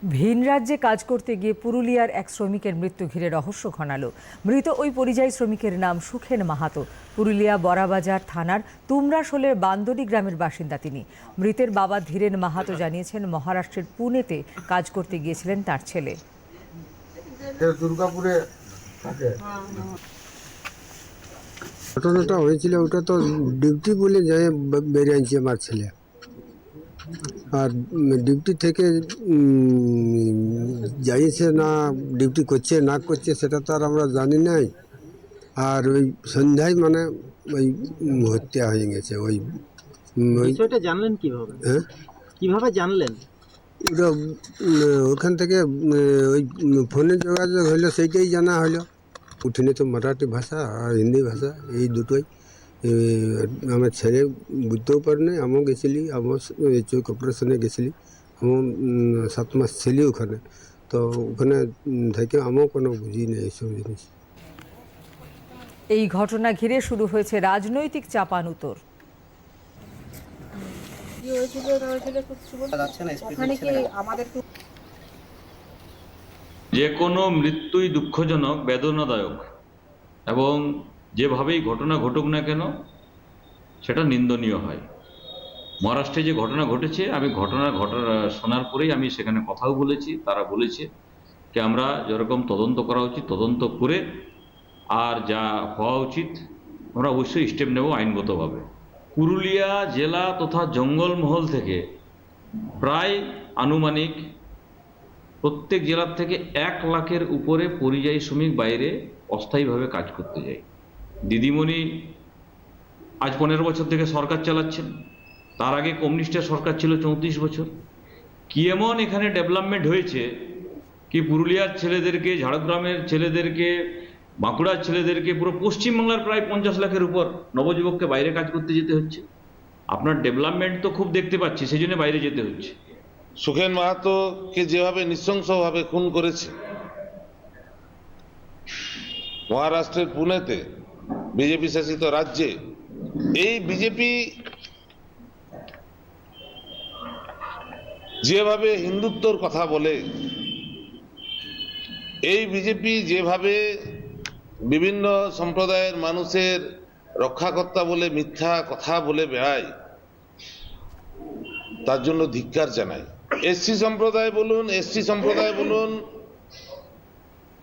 ভিন রাজ্যে কাজ করতে গিয়ে পুরুলিয়ার এক শ্রমিকের মৃত্যু ঘিরে রহস্য ঘনালো। মৃত ওই পরিযায়ী শ্রমিকের নাম সুখেন মাহাতো। পুরুলিয়া বড়াবাজার থানার তুমরাশোলের বান্দরি গ্রামের বাসিন্দা তিনি। মৃতের বাবা ধীরেন মাহাতো জানিয়েছেন, মহারাষ্ট্রের পুনেতে কাজ করতে গিয়েছিলেন তার ছেলে। দুর্গাপুরে ঘটনাটা হয়েছিল, ওটা তো ডিউটি বলে যায় বেরিয়ে আনছে আমার ছেলে। আর ডিউটি থেকে যাইছে না, ডিউটি করছে না করছে সেটা তো আর আমরা জানি নাই। আর ওই সন্ধ্যায় মানে ওই হত্যা হয়ে গেছে। ওই বিষয়টা জানলেন কিভাবে? হ্যাঁ, কিভাবে জানলেন? ওটা ওখান থেকে ওই ফোনে যোগাযোগ হলো, সেইটাই জানা হলো। উঠিনে তো মারাঠি ভাষা আর হিন্দি ভাষা এই দুটোই। আমার ছেলে বুঝতেও পারিনি। আমিও গেছিলি, আমার চোখ অপারেশনে গেছিলি। আমার 7 মাস ছিলি ওখানে। তো ওখানে থেকে আমিও কোনো বুঝি না এইসব জিনিস। এই ঘটনা ঘিরে শুরু হয়েছে রাজনৈতিক চাপানুতোর। যে কোনো মৃত্যুই দুঃখজনক, বেদনাদায়ক, এবং যেভাবেই ঘটনা ঘটুক না কেন সেটা নিন্দনীয় হয়। মহারাষ্ট্রে যে ঘটনা ঘটেছে, আমি ঘটনা শোনার পরেই আমি সেখানে কথাও বলেছি। তারা বলেছে যে আমরা যেরকম তদন্ত করা উচিত তদন্ত করে, আর যা হওয়া উচিত আমরা অবশ্যই স্টেপ নেব আইনগতভাবে। পুরুলিয়া জেলা তথা জঙ্গলমহল থেকে প্রায় আনুমানিক প্রত্যেক জেলার থেকে 1 লাখের উপরে পরিযায়ী শ্রমিক বাইরে অস্থায়ীভাবে কাজ করতে যায়। দিদিমণি আজ 15 বছর থেকে সরকার চালাচ্ছেন। তার আগে কমিউনিস্টের সরকার ছিল 34 বছর। কি এমন এখানে ডেভেলপমেন্ট হয়েছে কি পুরুলিয়ার ছেলেদেরকে, ঝাড়গ্রামের ছেলেদেরকে, বাঁকুড়ার ছেলেদেরকে, পুরো পশ্চিমবাংলার প্রায় 50 লাখের উপর নবযুবককে বাইরে কাজ করতে যেতে হচ্ছে। আপনার ডেভেলপমেন্ট তো খুব দেখতে পাচ্ছি, সেই জন্য বাইরে যেতে হচ্ছে। সুখেন মাহাতোকে যেভাবে নৃশংসভাবে খুন করেছে মহারাষ্ট্রের পুনেতে, বিজেপি শাসিত রাজ্যে, এই বিজেপি যেভাবে হিন্দুত্বর কথা বলে, এই বিজেপি যেভাবে বিভিন্ন সম্প্রদায়ের মানুষের রক্ষাকর্তা বলে মিথ্যা কথা বলে বেড়ায়, তার জন্য ধিক্কার জানাই। এসসি সম্প্রদায় বলুন,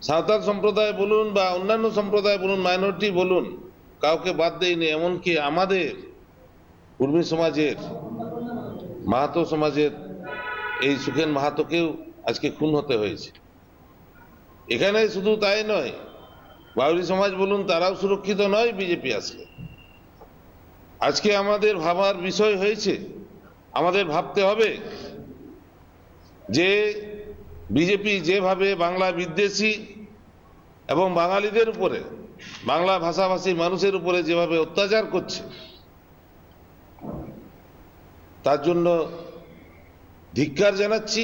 সাঁওতাল সম্প্রদায় বলুন, বা অন্যান্য সম্প্রদায় বলুন, মাইনরিটি বলুন, কাউকে বাদ দেয়নি। এমনকি আমাদের কুর্মী সমাজের, মাহাতো সমাজের এই সুখেন মাহাতোকেও আজকে খুন হতে হয়েছে। এখানে শুধু তাই নয়, বাউরি সমাজ বলুন, তারাও সুরক্ষিত নয় বিজেপি আসলে। আজকে আমাদের ভাবার বিষয় হয়েছে, আমাদের ভাবতে হবে যে বিজেপি যেভাবে বাংলা বিদ্বেষী এবং বাঙালিদের উপরে, বাংলা ভাষাভাষী মানুষের উপরে যেভাবে অত্যাচার করছে, তার জন্য ধিক্কার জানাচ্ছি।